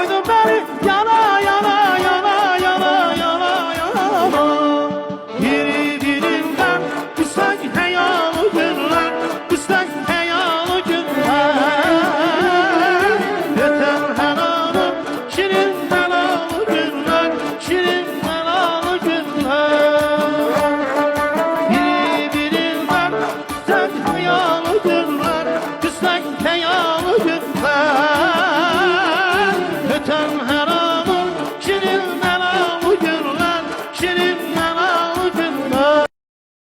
koydu beni yana yana yana yana yana yana. Birbirinden üstten heyalı günler, üstten heyalı günler. Öten helalı, şirin helalı günler, şirin helalı günler. Birbirinden üstten heyalı günler, üstten heyalı günler. Öten